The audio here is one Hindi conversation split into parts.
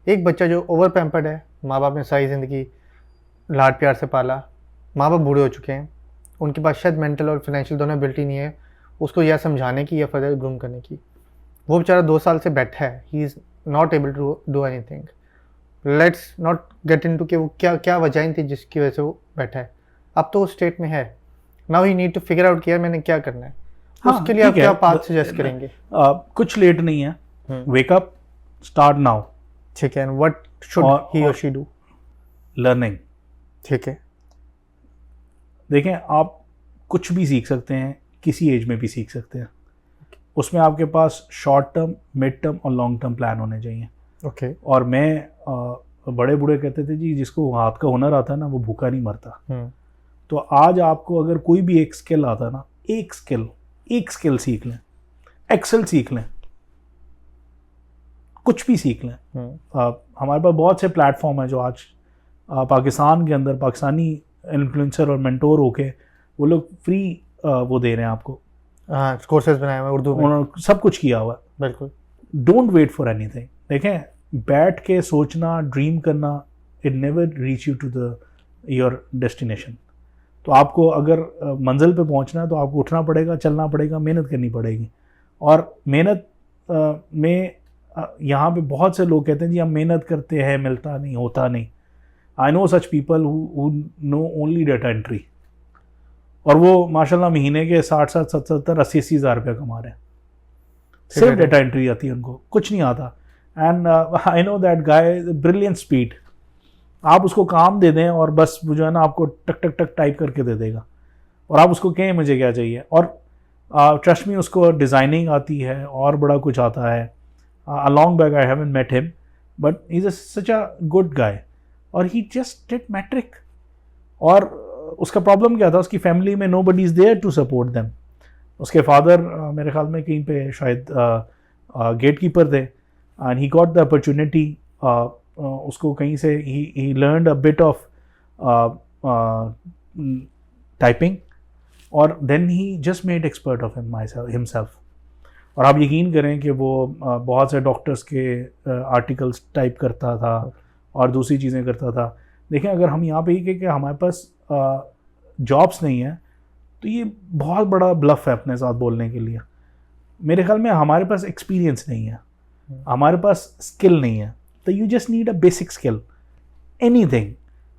एक बच्चा जो ओवर पैम्पर्ड है, माँ बाप ने सारी ज़िंदगी लाड प्यार से पाला, माँ बाप बूढ़े हो चुके हैं, उनके पास शायद मेंटल और फाइनेंशियल दोनों एबिलिटी नहीं है उसको यह समझाने की या फर्दर ग्रूम करने की। वो बेचारा 2 साल से बैठा है, he is not able to do anything. Let's not get into कि वो क्या क्या वजह थी जिसकी वजह से वो बैठा है। अब तो उस स्टेट में है, now he need to figure out कि यार मैंने क्या करना है। हाँ, उसके लिए आप क्या पाथ सजेस्ट करेंगे? कुछ लेट नहीं है, वेक अप, स्टार्ट नाउ। ठीक है, एंड व्हाट शुड ही और शी डू? लर्निंग। ठीक है, देखें, आप कुछ भी सीख सकते हैं, किसी एज में भी सीख सकते हैं। उसमें आपके पास शॉर्ट टर्म, मिड टर्म और लॉन्ग टर्म प्लान होने चाहिए। ओके। और मैं बड़े बूढ़े कहते थे जी, जिसको हाथ का हुनर आता है ना, वो भूखा नहीं मरता। तो आज आपको अगर कोई भी एक स्किल आता है ना, एक स्किल सीख लें, एक्सेल सीख लें, कुछ भी सीख लें। हमारे पास बहुत से प्लेटफॉर्म हैं जो आज पाकिस्तान के अंदर पाकिस्तानी इन्फ्लुएंसर और मेंटोर होके वो लोग फ्री वो दे रहे हैं आपको। हाँ, कोर्सेज बनाए हुए उर्दू में, उन्होंने सब कुछ किया हुआ है। बिल्कुल। Don't wait for anything. देखें, बैठ के सोचना, ड्रीम करना, it never reach you to the your destination. तो आपको अगर मंजिल पे पहुंचना है तो आपको उठना पड़ेगा, चलना पड़ेगा, मेहनत करनी पड़ेगी। और मेहनत में यहाँ पे बहुत से लोग कहते हैं जी हम मेहनत करते हैं, मिलता नहीं, होता नहीं। I know such people who know only data entry, और वो माशाल्लाह महीने के 60-60, 70-70, 80-80 हज़ार रुपये कमा रहे हैं। सिर्फ डेटा एंट्री आती है उनको, कुछ नहीं आता। And I know that guy, brilliant speed. आप उसको काम दे दें और बस वो जो है ना आपको टक टक टक टाइप करके दे देगा, और आप उसको कहें मुझे क्या चाहिए। और ट्रस्ट मी, उसको डिज़ाइनिंग आती है और बड़ा कुछ आता है। Along back I haven't met him, but he is such a good guy, और ही जस्ट डिड मैट्रिक। और उसका प्रॉब्लम क्या था, उसकी फैमिली में nobody is there to support them. उसके फादर मेरे ख्याल में कहीं पे शायद गेट कीपर थे, and he got the opportunity. उसको कहीं से ही learned a bit of typing, और then he just made expert of himself. और आप यकीन करें कि वो बहुत से डॉक्टर्स के आर्टिकल्स टाइप करता था और दूसरी चीज़ें करता था। देखें, अगर हम यहाँ पे ही कहें कि हमारे पास जॉब्स नहीं है, तो ये बहुत बड़ा ब्लफ है अपने साथ बोलने के लिए। मेरे ख्याल में हमारे पास एक्सपीरियंस नहीं है, हमारे पास स्किल नहीं है। तो you just need a basic skill, anything,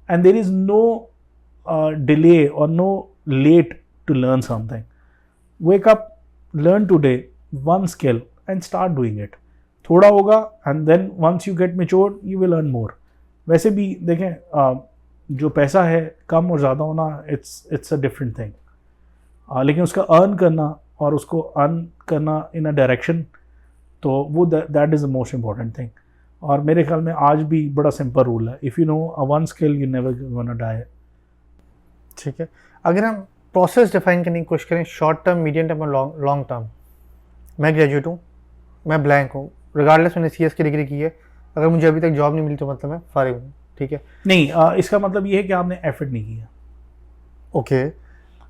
and there is no delay और no late to learn something. Wake up, learn today one skill and start doing it. थोड़ा होगा, and then once you get mature you will earn more. वैसे भी देखें, जो पैसा है कम और ज़्यादा होना, it's a different thing. लेकिन उसका अर्न करना और उसको अर्न करना इन अ डायरेक्शन, तो वो that is the most important thing. और मेरे ख्याल में आज भी बड़ा सिंपल रूल है, if you know a one skill you never gonna die. ठीक है, अगर हम प्रोसेस डिफाइन करने की कोशिश करें, शॉर्ट टर्म, मीडियम टर्म और लॉन्ग टर्म। मैं ग्रेजुएट हूँ, मैं ब्लैंक हूँ, रिगार्डलेस मैंने CS की डिग्री की है, अगर मुझे अभी तक जॉब नहीं मिली तो मतलब मैं फारिग हूँ। ठीक है, नहीं, इसका मतलब ये है कि आपने एफर्ट नहीं किया। ओके।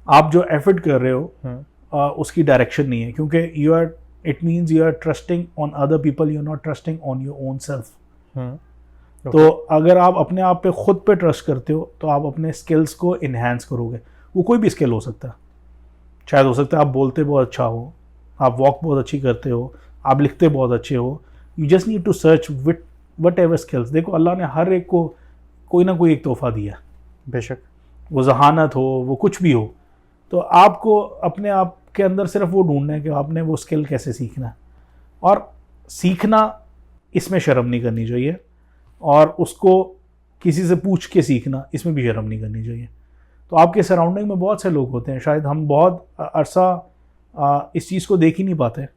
आप जो एफर्ट कर रहे हो उसकी डायरेक्शन नहीं है, क्योंकि you are, it means you are trusting on other people, you are not trusting on your own self. तो अगर आप अपने आप पे खुद पे ट्रस्ट करते हो तो आप अपने स्किल्स को इन्हेंस करोगे। वो कोई भी स्किल हो सकता है, शायद हो सकता है आप बोलते बहुत अच्छा हो, आप वॉक बहुत अच्छी करते हो, आप लिखते बहुत अच्छे हो। You just need to search with whatever skills. देखो, अल्लाह ने हर एक को कोई ना कोई एक तोहफ़ा दिया, बेशक वो जहानत हो, वो कुछ भी हो। तो आपको अपने आप के अंदर सिर्फ वो ढूंढना है कि आपने वो स्किल कैसे सीखना है। और सीखना, इसमें शर्म नहीं करनी चाहिए, और उसको किसी से पूछ के सीखना, इसमें भी शर्म नहीं करनी चाहिए। तो आपके सराउंडिंग में बहुत से लोग होते हैं, शायद हम बहुत अरसा इस चीज़ को देख ही नहीं पाते,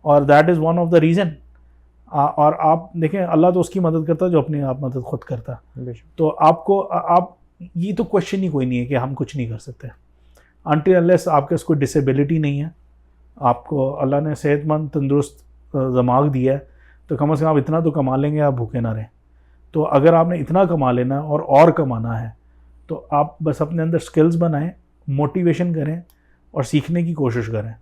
और that is one of the reason. और आप देखें, अल्लाह तो उसकी मदद करता है जो अपने आप मदद खुद करता है। तो आपको आप ये तो क्वेश्चन ही कोई नहीं है कि हम कुछ नहीं कर सकते, अनटिल अनलेस आपके कोई डिसेबिलिटी नहीं है, आपको अल्लाह ने सेहतमंद तंदुरुस्त दिमाग दिया है, तो कम से कम आप इतना तो कमा लेंगे, आप भूखे ना रहें। तो अगर आपने इतना कमा लेना है और कमाना है, तो आप बस अपने अंदर स्किल्स बनाएं, मोटिवेशन करें और सीखने की कोशिश करें।